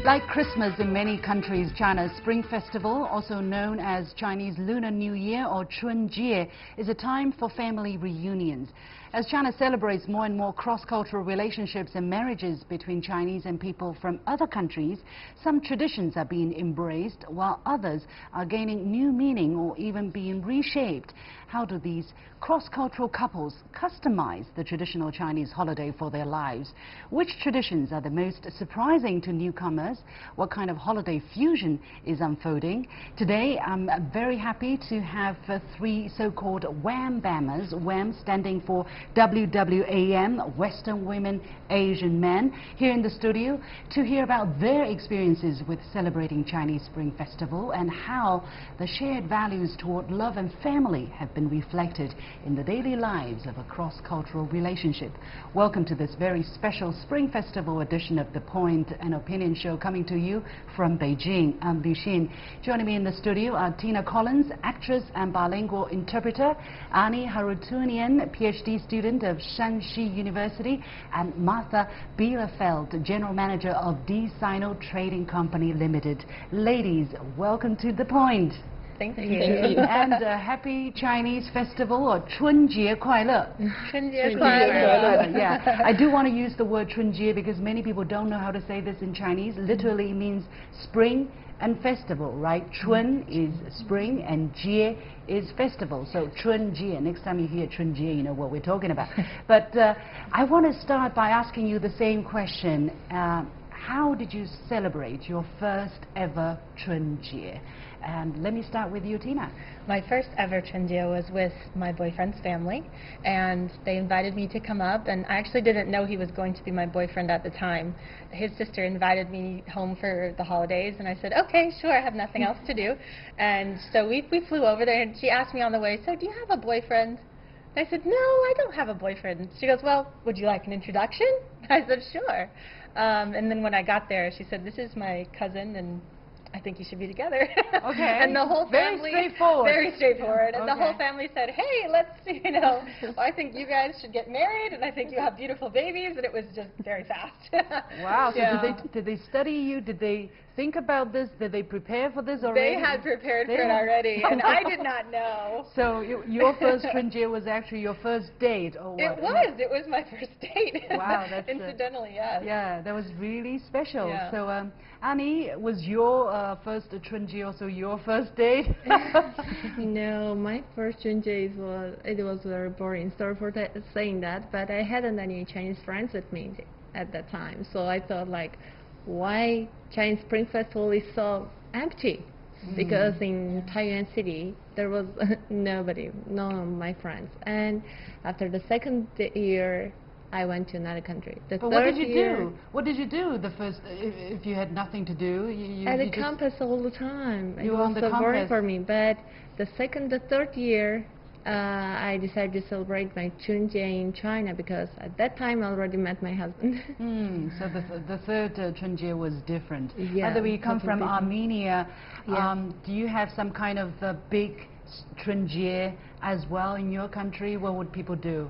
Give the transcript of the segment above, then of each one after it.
Like Christmas in many countries, China's Spring Festival, also known as Chinese Lunar New Year or Chunjie, is a time for family reunions. As China celebrates more and more cross-cultural relationships and marriages between Chinese and people from other countries, some traditions are being embraced while others are gaining new meaning or even being reshaped. How do these cross-cultural couples customize the traditional Chinese holiday for their lives? Which traditions are the most surprising to newcomers? What kind of holiday fusion is unfolding? Today, I'm very happy to have three so-called WAM-BAMers, WAM standing for WWAM, Western Women, Asian Men, here in the studio to hear about their experiences with celebrating Chinese Spring Festival and how the shared values toward love and family have been reflected in the daily lives of a cross-cultural relationship. Welcome to this very special Spring Festival edition of The Point and Opinion Show, coming to you from Beijing. I'm Li Xin. Joining me in the studio are Tina Collins, actress and bilingual interpreter, Ani Harutyunyan, Ph.D. student of Shanxi University, and Martha Bielefeldt, general manager of De-Sino Trading Co Limited. Ladies, welcome to The Point. Thank you. And happy Chinese festival, or Chunjie Kuaile. Chunjie Kuaile. Yeah, I do want to use the word Chunjie because many people don't know how to say this in Chinese. Literally it means spring and festival, right? Chun is spring and Jie is festival. So Chunjie, next time you hear Chunjie, you know what we're talking about. But I want to start by asking you the same question. How did you celebrate your first ever Chunjie? And let me start with you, Tina. My first ever Chunjie was with my boyfriend's family, and they invited me to come up, and I actually didn't know he was going to be my boyfriend at the time. His sister invited me home for the holidays, and I said, okay, sure, I have nothing else to do. And so we flew over there, and she asked me on the way, so do you have a boyfriend? And I said, no, I don't have a boyfriend. She goes, well, would you like an introduction? I said, sure. And then when I got there, she said, this is my cousin, and I think you should be together. Okay. And the whole family, very straightforward. Very straightforward. And okay. The whole family said, hey, let's, well, I think you guys should get married, and I think you have beautiful babies, and it was just very fast. Wow. So yeah. did they study you? Did they think about this? Did they prepare for this already? They had prepared for it already, and I did not know. So your first Chunjie was actually your first date, or what? It was my first date. Wow, that's incidentally, yes. Yeah, that was really special. Yeah. So Annie, was your first Chunjie also your first date? No, my first Chunjie was very boring. Sorry for saying that, but I hadn't any Chinese friends with me at that time, so I thought like, why Chinese Spring Festival is so empty? Because in Taiyuan City there was nobody, none of my friends. And after the second year, I went to another country. But what did you do? What did you do the first, if you had nothing to do? At the campus all the time. You were on the campus. It was so boring campus. for me. But the third year, I decided to celebrate my Chunjie in China because at that time I already met my husband. So the third Chunjie was different. Yeah, By the way, you come from different. Armenia. Yeah. Do you have some kind of big Chunjie as well in your country? What would people do?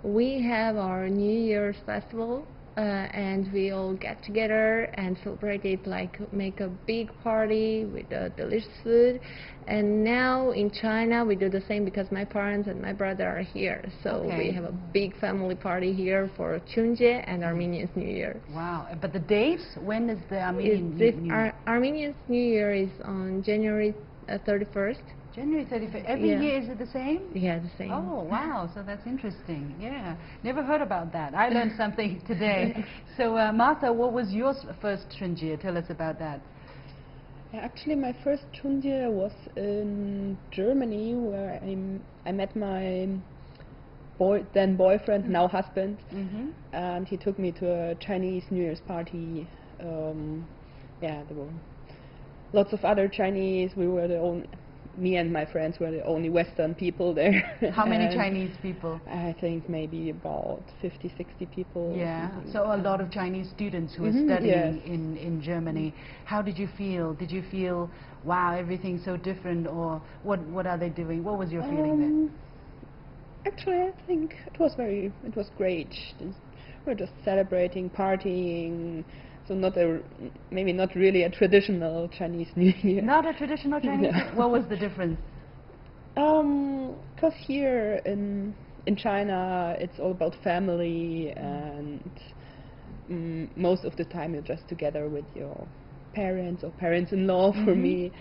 We have our New Year's festival, and we all get together and celebrate it, like make a big party with delicious food. And now in China we do the same because my parents and my brother are here. So we have a big family party here for Chunjie and Armenians New Year. Wow. But the dates, when is the Armenian New Year? Armenians New Year is on January 31st. January 31st. Every year, is it the same? Yeah, the same. Oh, wow. So that's interesting. Yeah. Never heard about that. I learned something today. So, Martha, what was your first Chunjie? Tell us about that. Actually, my first Chunjie was in Germany, where I met my then boyfriend, now husband, and he took me to a Chinese New Year's party. Yeah, there were lots of other Chinese. We were the only. Me and my friends were the only Western people there. How many Chinese people? I think maybe about 50, 60 people. Yeah, so a lot of Chinese students who are studying in Germany. How did you feel? Did you feel, wow, everything's so different, or what are they doing? What was your feeling there? Actually, I think it was great. we're just celebrating, partying. So maybe not really a traditional Chinese New Year. Not a traditional Chinese? No. What was the difference? Because here in China, it's all about family, and most of the time you're just together with your parents or parents-in-law for me,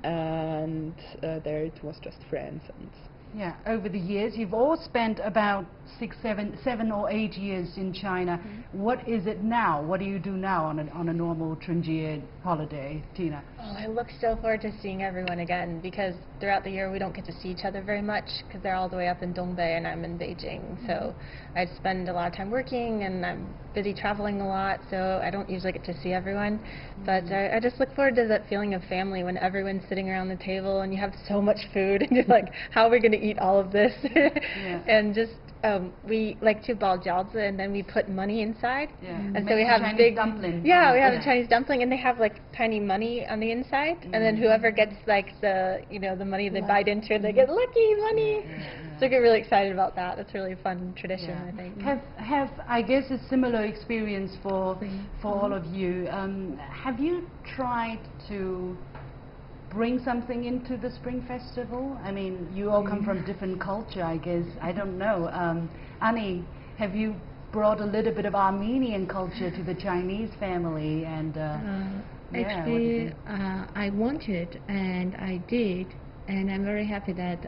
and there it was just friends. And yeah, over the years, you've all spent about 7 or 8 years in China. What is it now? What do you do now on a normal Chunjie holiday, Tina? Oh, I look so forward to seeing everyone again, because throughout the year we don't get to see each other very much because they're all the way up in Dongbei and I'm in Beijing. So I spend a lot of time working and I'm busy traveling a lot, so I don't usually get to see everyone. But I just look forward to that feeling of family when everyone's sitting around the table and you have so much food and you're like, how are we going to eat all of this? And just we like to bao jiaozi, and then we put money inside. And so we have Chinese big dumpling. we have a Chinese dumpling, and they have like tiny money on the inside, and then whoever gets like the the money they bite into, they get lucky money. So I get really excited about that. That's a really fun tradition, I think. Have I guess a similar experience for all of you. Have you tried to bring something into the Spring Festival? I mean, you all come from different culture, I guess. I don't know. Annie, have you brought a little bit of Armenian culture to the Chinese family? And actually, I wanted, and I did, and I'm very happy that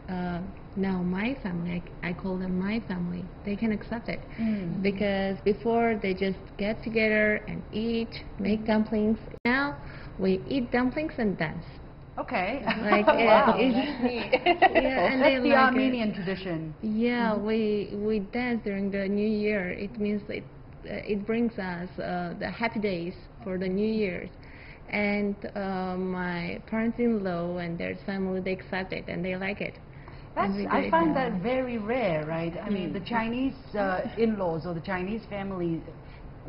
now my family, I call them my family, they can accept it. Because before they just get together and eat, make dumplings. Now we eat dumplings and dance. Okay. Like, wow, and that's the like Armenian tradition. Yeah, we dance during the New Year. It means it brings us the happy days for the New Year's. And my parents-in-law and their family, they accept it and they like it. I find that very rare, right? I mean, the Chinese in-laws or the Chinese family,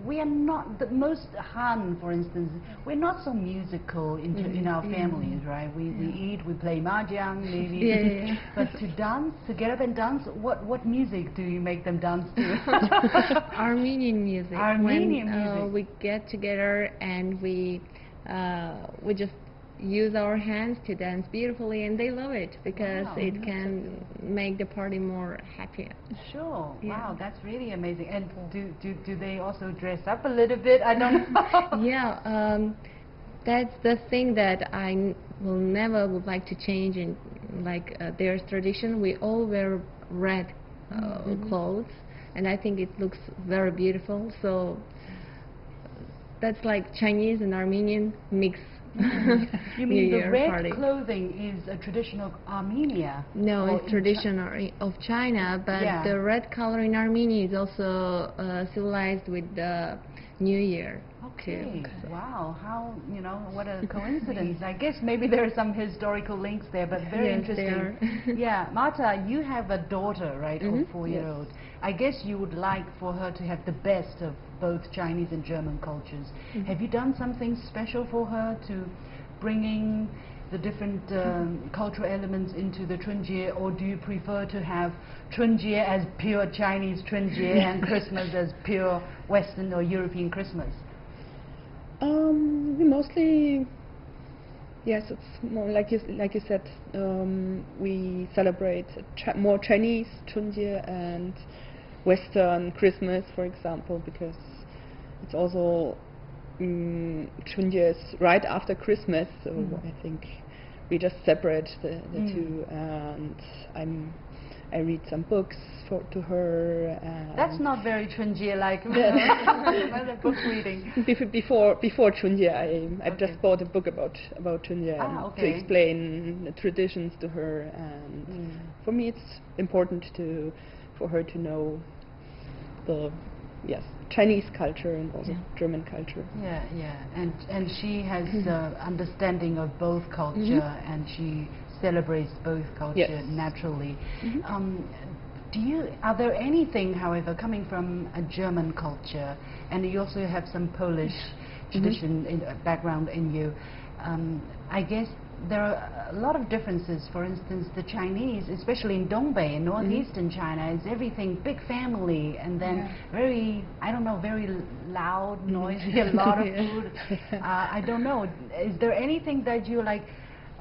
we are not, the most Han, for instance, we're not so musical in our families, right? We eat, we play mahjong, maybe. But to dance, to get up and dance, what music do you make them dance to? Armenian music. Armenian music. We get together and we just use our hands to dance beautifully, and they love it because it can make the party more happier. Sure. Wow, that's really amazing. And do they also dress up a little bit? I don't know. Yeah, that's the thing that I will never would like to change in their tradition. We all wear red clothes, and I think it looks very beautiful. So that's like Chinese and Armenian mix. You mean the red party. clothing is a tradition of Armenia? No, it's traditional of China, but the red color in Armenia is also civilized with the New Year. Okay. Wow. How, what a coincidence. I guess maybe there are some historical links there, but very interesting. Yeah. Martha, you have a daughter, right, of 4-year-old. I guess you would like for her to have the best of both Chinese and German cultures. Have you done something special for her to bringing the different cultural elements into the Chunjie, or do you prefer to have Chunjie as pure Chinese Chunjie and Christmas as pure Western or European Christmas? We mostly, yes, it's more like you said. We celebrate more Chinese Chunjie and Western Christmas, for example, because it's also Chunjie is right after Christmas, so I think we just separate the two, and I read some books to her. That's not very Chunjie-like. Book reading. Before Chunjie, I just bought a book about Chunjie to explain the traditions to her, and for me it's important for her to know the Chinese culture and also German culture. And she has understanding of both culture, and she celebrates both culture naturally. Are there anything, however, coming from a German culture, and you also have some Polish tradition background in you, I guess there are a lot of differences. For instance, the Chinese, especially in Dongbei, in northeastern China, is everything big family, and then very, I don't know, very loud, noisy, a lot of food. I don't know. Is there anything that you like,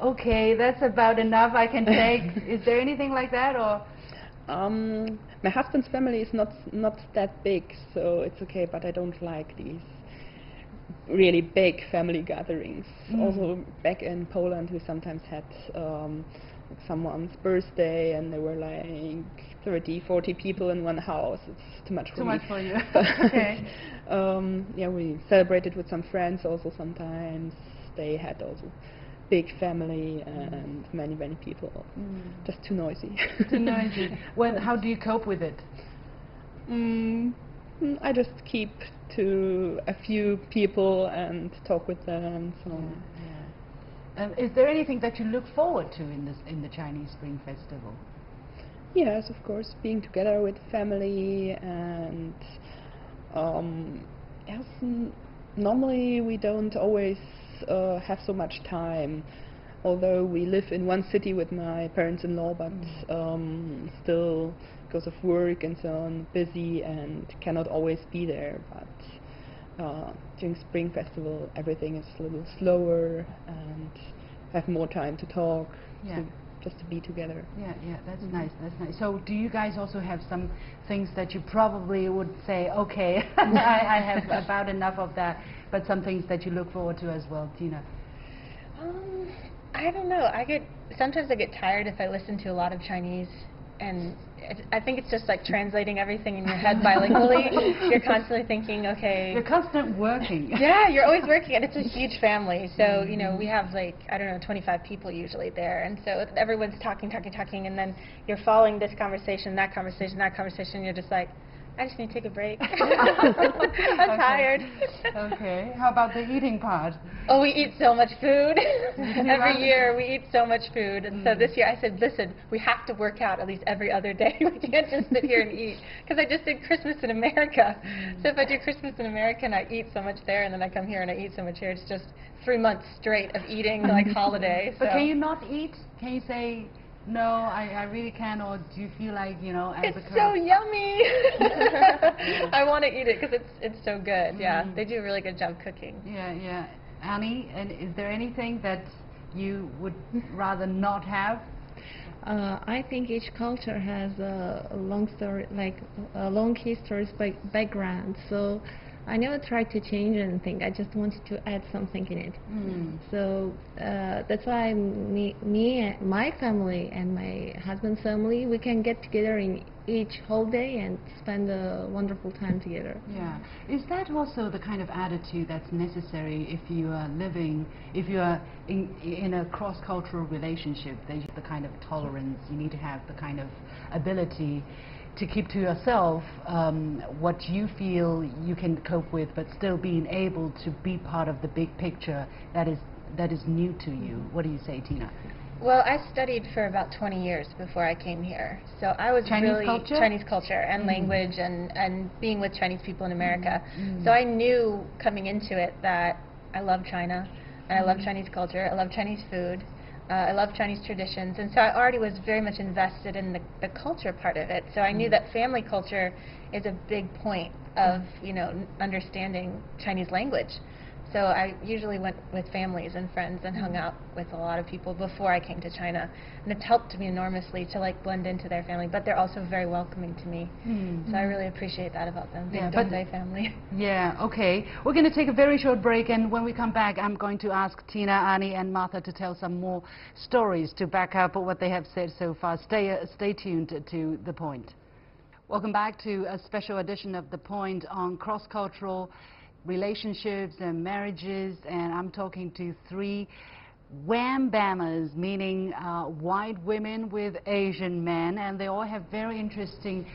okay, that's about enough, I can take? Is there anything like that, or? My husband's family is not that big, so it's okay, but I don't like these really big family gatherings. Also, back in Poland, we sometimes had someone's birthday, and there were like 30, 40 people in one house. It's too much for me. Too much for you. Okay. Yeah, we celebrated with some friends also sometimes. They had also big family and many people. Just too noisy. Too noisy. Well, how do you cope with it? I just keep to a few people and talk with them. So. Is there anything that you look forward to in the Chinese Spring Festival? Yes, of course, being together with family, and yes, normally we don't always have so much time, although we live in one city with my parents-in-law, but still, because of work and so on, busy and cannot always be there. But during Spring Festival, everything is a little slower and have more time to talk, just to be together. Yeah, that's nice, that's nice. So do you guys also have some things that you probably would say, okay, I have about enough of that, but some things that you look forward to as well, Tina? I don't know. Sometimes I get tired if I listen to a lot of Chinese, and I think it's just like translating everything in your head bilingually. You're constantly thinking, okay. You're constant working. Yeah, you're always working, and it's a huge family. So, you know, we have like, I don't know, 25 people usually there, and so everyone's talking, and then you're following this conversation, that conversation, you're just like, I just need to take a break. I'm tired. Okay. How about the eating part? Oh, we eat so much food. Every year we eat so much food. And so this year I said, listen, we have to work out at least every other day. We can't just sit here and eat. Because I just did Christmas in America. So if I do Christmas in America and I eat so much there, and then I come here and I eat so much here, it's just 3 months straight of eating like holiday. But can you not eat? Can you say, no, I really can, or do you feel like, you know, as it's so yummy. I want to eat it because it's so good. Yeah, they do a really good job cooking. Yeah. Annie, and is there anything that you would rather not have? I think each culture has a long story, like a long history background. So I never tried to change anything. I just wanted to add something in it. So that's why my family and my husband's family, we can get together in each holiday and spend a wonderful time together. Yeah. Is that also the kind of attitude that's necessary if you are in a cross-cultural relationship? There's the kind of tolerance, you need to have the kind of ability to keep to yourself what you feel you can cope with, but still being able to be part of the big picture that is new to you. What do you say, Tina? Well, I studied for about 20 years before I came here. So I was Chinese culture and language and being with Chinese people in America. So I knew coming into it that I love China, and I love Chinese culture, I love Chinese food. I love Chinese traditions, and so I already was very much invested in the culture part of it. So I knew that family culture is a big point of, you know, understanding Chinese language. So I usually went with families and friends and hung out with a lot of people before I came to China, and it's helped me enormously to like blend into their family. But they're also very welcoming to me, so I really appreciate that about them. Big Dongbei family. Yeah. Okay. We're going to take a very short break, and when we come back, I'm going to ask Tina, Annie, and Martha to tell some more stories to back up what they have said so far. Stay tuned to The Point. Welcome back to a special edition of The Point on cross-cultural relationships and marriages, and I'm talking to three wham-bammers, meaning white women with Asian men, and they all have very interesting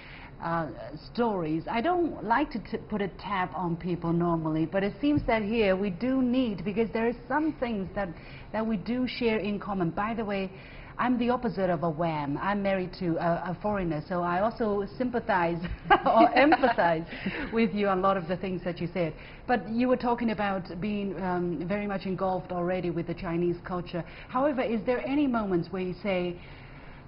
stories. I don't like to put a tab on people normally, but it seems that here we do need, because there are some things that we do share in common. By the way, I'm the opposite of a wham. I'm married to a foreigner, so I also sympathize or empathize with you on a lot of the things that you said. But you were talking about being very much engulfed already with the Chinese culture. However, is there any moments where you say,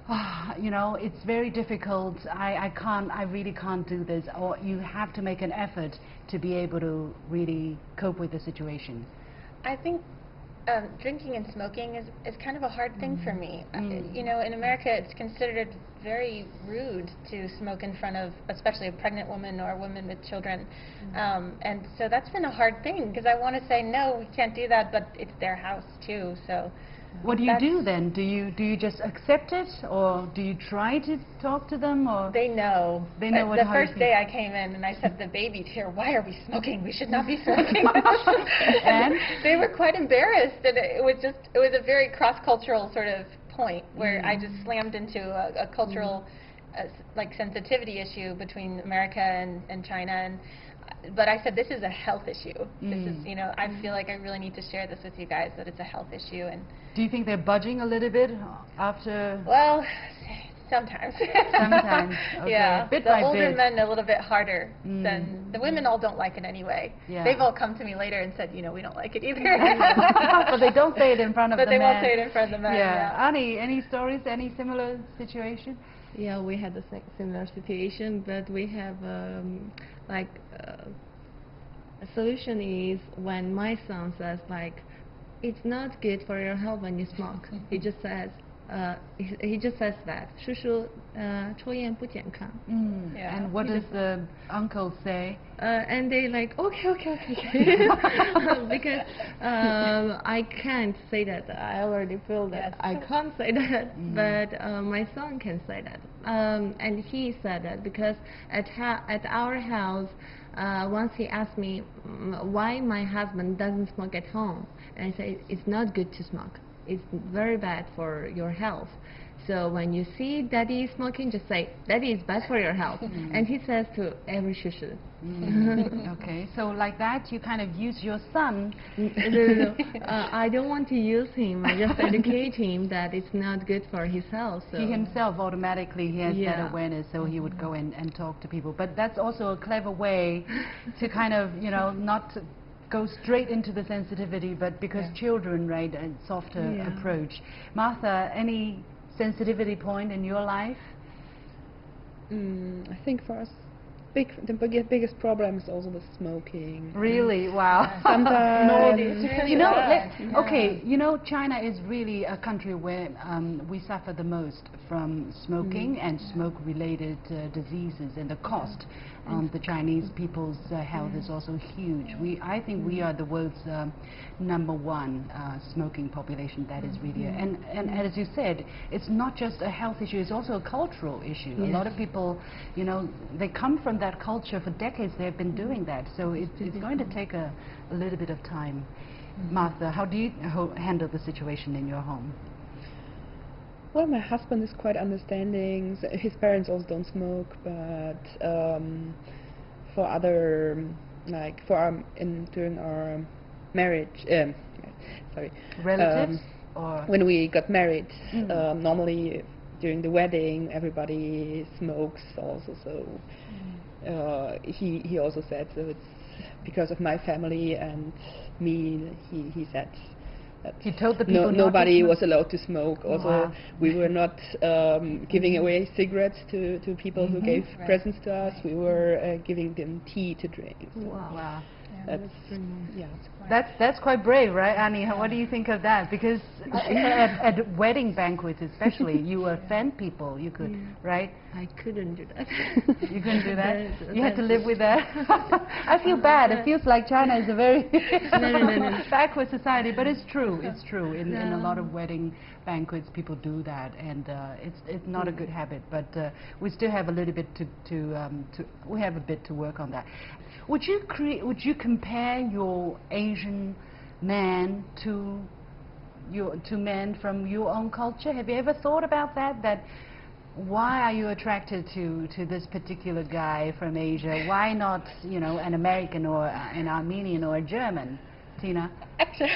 oh, you know, it's very difficult, I really can't do this, or you have to make an effort to be able to really cope with the situation? I think drinking and smoking is kind of a hard thing for me. You know, in America it's considered very rude to smoke in front of, especially a pregnant woman or a woman with children. And so that's been a hard thing, because I want to say, no, we can't do that, but it's their house too. So what do you do then? Do you just accept it, or do you try to talk to them? Or they know. They know what. The first day I came in and I said, the baby's here. Why are we smoking? We should not be smoking. And they were quite embarrassed, and it was a very cross-cultural sort of point where I just slammed into a cultural like sensitivity issue between America and China. And but I said, this is a health issue. This is, you know, I feel like I really need to share this with you guys, that it's a health issue. And do you think they're budging a little bit after? Well, sometimes. Sometimes. Okay. Yeah. Bit the by older bit. men a little bit harder than the women. All don't like it anyway. Yeah. They've all come to me later and said, you know, we don't like it either. But they don't say it in front of the men. But they won't say it in front of the men. Yeah. Annie, any stories? Any similar situation? Yeah, we had a similar situation, but we have a solution is when my son says like, it's not good for your health when you smoke. He just says that, 叔叔，抽烟不健康. Yeah. And what does the uncle say? And they like, okay. Because I can't say that. I already feel that I can't say that. But my son can say that. And he said that because at our house, once he asked me why my husband doesn't smoke at home, and I say it's not good to smoke. It's very bad for your health. So when you see daddy smoking, just say, daddy is bad for your health. And he says to every shushu. Okay, so like that you kind of use your son. No. I don't want to use him. I just educate him that it's not good for his health. So. He himself automatically has that awareness, so he would go in and talk to people. But that's also a clever way to kind of, you know, not to go straight into the sensitivity, but because children, right, a softer approach. Martha, any sensitivity point in your life? I think for us, the biggest problem is also the smoking. Really? Wow. Sometimes, you know, okay, you know, China is really a country where we suffer the most from smoking and smoke-related diseases, and the cost on the Chinese people's health is also huge. I think we are the world's #1 smoking population. That is really, and as you said, it's not just a health issue; it's also a cultural issue. A lot of people, you know, they come from that culture for decades. They've been doing that, so it's going to take a little bit of time. Martha, how do you handle the situation in your home? Well, my husband is quite understanding. His parents also don't smoke, but for other, like during our marriage, relatives, or when we got married, normally during the wedding, everybody smokes also. So he also said, so it's because of my family and me. He said. He told the people nobody was allowed to smoke. Also, we were not giving away cigarettes to people who gave presents to us. We were giving them tea to drink. So wow. That's That's quite brave, right, Annie? What do you think of that? Because at wedding banquets especially, you offend people. You could, right? I couldn't do that. You couldn't do that? You had to live with that? I feel bad. It feels like China is a very backward society, but it's true. It's true. In a lot of wedding banquets, people do that, and it's not a good habit. But we still have a little bit we have a bit to work on that. Would you compare your Asian man to men from your own culture? Have you ever thought about that? That why are you attracted to this particular guy from Asia? Why not, you know, an American or an Armenian or a German? Tina? Actually,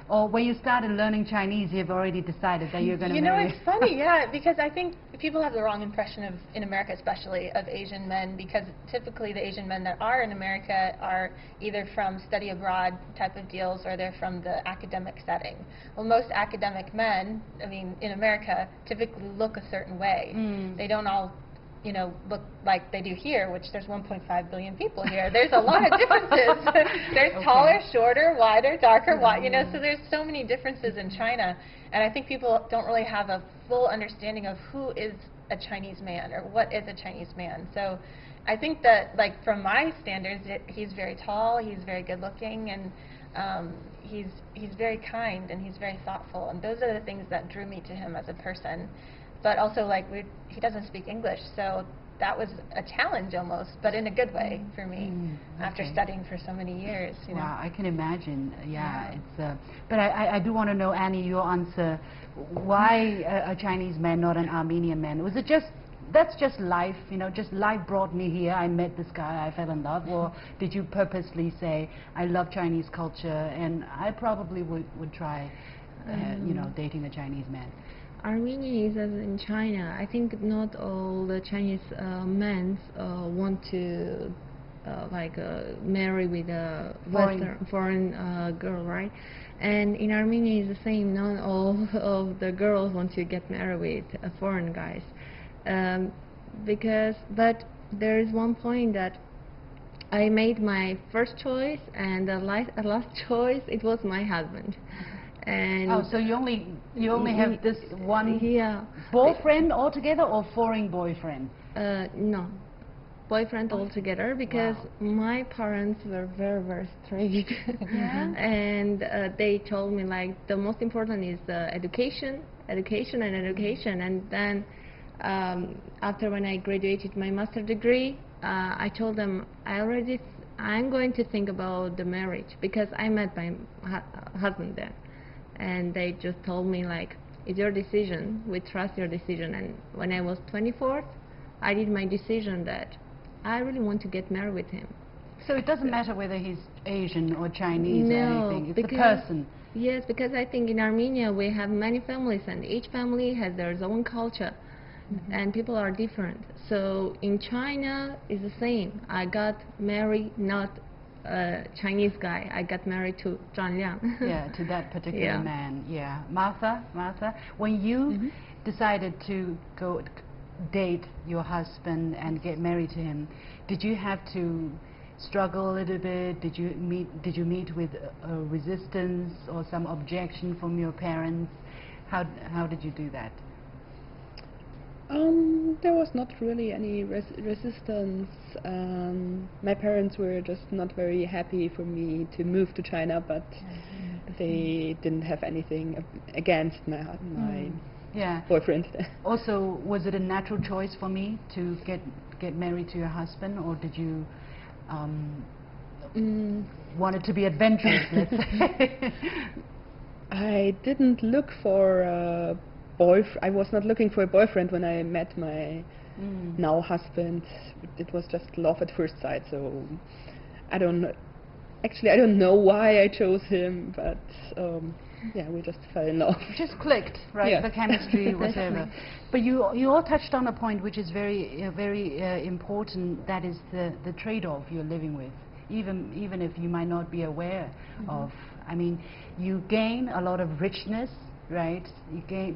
Or when you started learning Chinese, you've already decided that you're going to marry? You know, it's funny, yeah, because I think people have the wrong impression of, in America especially, of Asian men, because typically the Asian men that are in America are either from study abroad type of deals or they're from the academic setting. Well, most academic men, I mean, in America, typically look a certain way. They don't all, you know, look like they do here, which there's 1.5 billion people here. There's a lot of differences. There's taller, shorter, wider, darker, you know, so there's so many differences in China. And I think people don't really have a full understanding of who is a Chinese man or what is a Chinese man. So I think that, like, from my standards, he's very tall, he's very good looking, and he's very kind and he's very thoughtful. And those are the things that drew me to him as a person. But also, like, he doesn't speak English, so that was a challenge almost, but in a good way for me after studying for so many years. You know? Wow, I can imagine. Yeah, it's. But I do want to know, Annie, your answer. Why a Chinese man, not an Armenian man? Was it just that's just life? You know, just life brought me here. I met this guy, I fell in love. Or did you purposely say, I love Chinese culture, and I probably would try, you know, dating a Chinese man? Armenia is as in China. I think not all the Chinese men want to marry with a foreign girl, right? And in Armenia is the same. Not all of the girls want to get married with foreign guys, but there is one point that I made my first choice, and the last choice, it was my husband. And so you only have this one boyfriend altogether, or foreign boyfriend? No, boyfriend altogether, because my parents were very, very strict. And they told me, like, the most important is the education. And then after when I graduated my master's degree, I told them I'm going to think about the marriage, because I met my husband then. And they just told me, like, it's your decision, we trust your decision. And when I was 24, I did my decision that I really want to get married with him. So it doesn't matter whether he's Asian or Chinese or anything, it's the person. Yes, because I think in Armenia we have many families, and each family has their own culture, and people are different. So in China it's the same. I got married not a Chinese guy. I got married to Zhang Liang. Yeah, to that particular man. Yeah, Martha, when you decided to go date your husband and get married to him, did you have to struggle a little bit? Did you meet with resistance or some objection from your parents? How did you do that? There was not really any resistance. My parents were just not very happy for me to move to China, but they didn't have anything against my boyfriend. Also, was it a natural choice for me to get married to your husband, or did you want it to be adventurous, let's say? I didn't look for I was not looking for a boyfriend when I met my now husband. It was just love at first sight. So I don't know why I chose him, but yeah, we just fell in love. Just clicked, right? Yeah. The chemistry, whatever. But you all touched on a point which is very important. That is the trade-off you're living with, even if you might not be aware of. I mean, you gain a lot of richness. Right,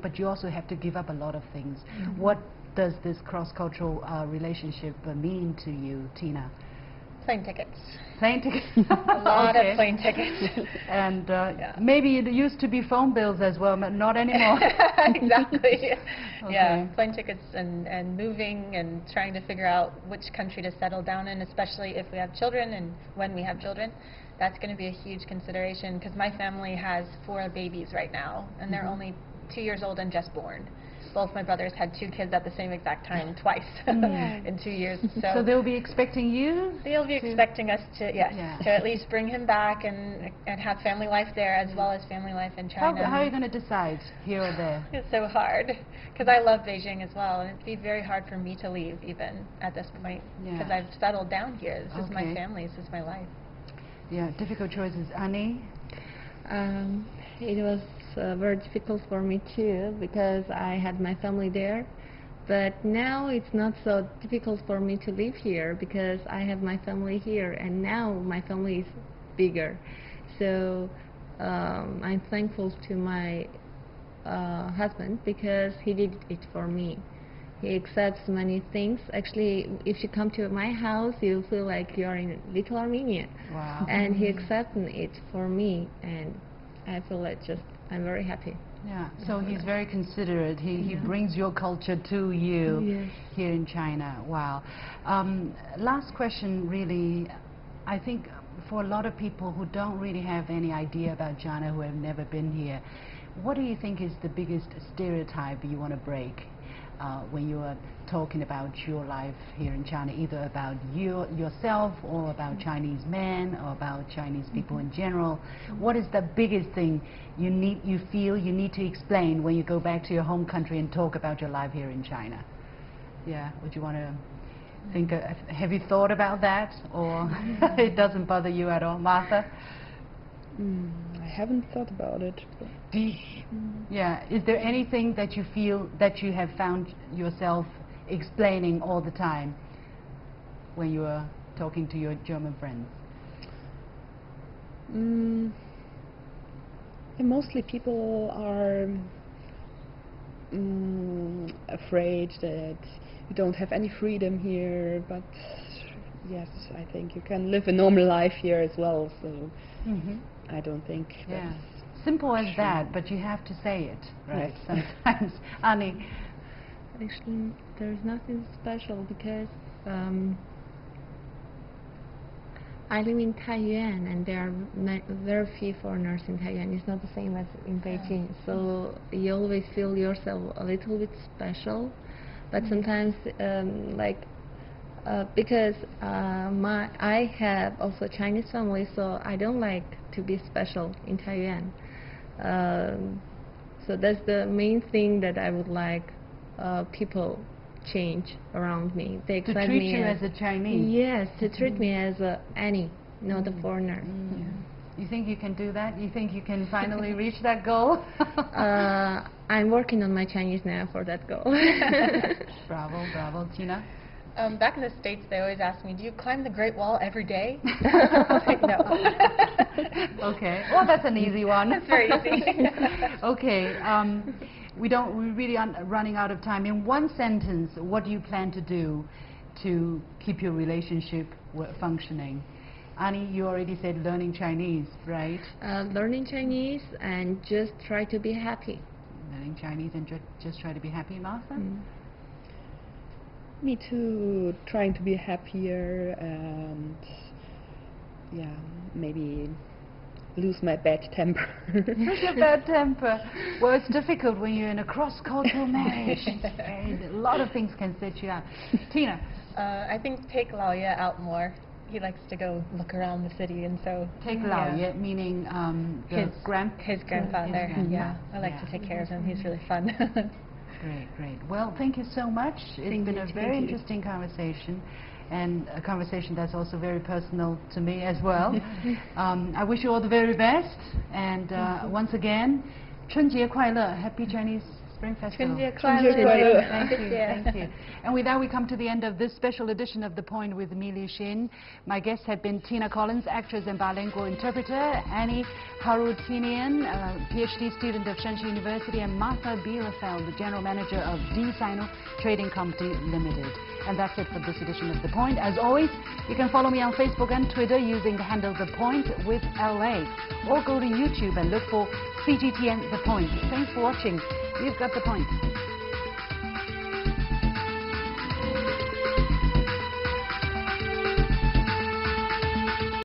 but you also have to give up a lot of things. What does this cross-cultural relationship mean to you, Tina? Plane tickets. Plane tickets. A lot of plane tickets. And maybe it used to be phone bills as well, but not anymore. Exactly. Yeah, plane tickets and moving and trying to figure out which country to settle down in, especially if we have children and when we have children. That's going to be a huge consideration, because my family has 4 babies right now, and they're only 2 years old and just born. Both my brothers had 2 kids at the same exact time, twice, in 2 years. So they'll be expecting you? They'll be expecting us to, to at least bring him back and have family life there as well as family life in China. How are you going to decide here or there? It's so hard, because I love Beijing as well, and it'd be very hard for me to leave even at this point, because I've settled down here. This is my family, this is my life. Yeah, difficult choices. Annie? it was very difficult for me too, because I had my family there. But now it's not so difficult for me to live here, because I have my family here, and now my family is bigger. So I'm thankful to my husband, because he did it for me. He accepts many things. Actually, if you come to my house, you feel like you're in Little Armenia. Wow. And he accepted it for me, and I feel like I'm very happy. Yeah, so he's very considerate. He brings your culture to you here in China. Wow. Last question, really. I think for a lot of people who don't really have any idea about China, who have never been here, what do you think is the biggest stereotype you want to break when you are talking about your life here in China, either about yourself or about Chinese men or about Chinese people in general? What is the biggest thing you feel you need to explain when you go back to your home country and talk about your life here in China? Yeah, would you want to think, have you thought about that, or it doesn't bother you at all? Martha? I haven't thought about it. Yeah, is there anything that you feel that you have found yourself explaining all the time when you are talking to your German friends? And mostly people are afraid that you don't have any freedom here, but yes, I think you can live a normal life here as well, so I don't think that's simple as that, but you have to say it, right? Sometimes. Annie? Actually, there's nothing special, because I live in Taiyuan, and there are very few foreigners in Taiyuan. It's not the same as in Beijing, so you always feel yourself a little bit special. But sometimes, because I have also a Chinese family, so I don't like to be special in Taiyuan. So that's the main thing that I would like people change around me. They To accept treat me you as a Chinese? Yes, to treat me as Annie, not a foreigner. You think you can do that? You think you can finally reach that goal? I'm working on my Chinese now for that goal. Bravo, bravo. Tina? Back in the States, they always ask me, do you climb the Great Wall every day? Like, no. Okay, well, that's an easy one. That's very easy. Okay, we're really running out of time. In one sentence, what do you plan to do to keep your relationship functioning? Annie, you already said learning Chinese, right? Learning Chinese and just try to be happy. Learning Chinese and just try to be happy, Martha? Me too, trying to be happier and maybe lose my bad temper. Lose your bad temper. Well, it's difficult when you're in a cross-cultural marriage. Right? A lot of things can set you out. Tina? I think take Lao Ye out more. He likes to go look around the city, and so... Take Lao Ye, meaning his grandfather. Yeah, I like to take care of him. He's really fun. Great, great. Well, thank you so much. It's been a very interesting conversation, and a conversation that's also very personal to me as well. I wish you all the very best, and once again, 春节快乐, Happy Chinese Spring Festival. 春节快乐. Thank you, thank you. And with that, we come to the end of this special edition of The Point with Mi Li Xin. My guests have been Tina Collins, actress and bilingual interpreter, Annie Harutyunyan, Ph.D. student of Shanxi University, and Martha Bielefeldt, the general manager of De-Sino Trading Co Limited. And that's it for this edition of The Point. As always, you can follow me on Facebook and Twitter using the handle The Point with LA, or go to YouTube and look for CGTN The Point. Thanks for watching. You've got The Point.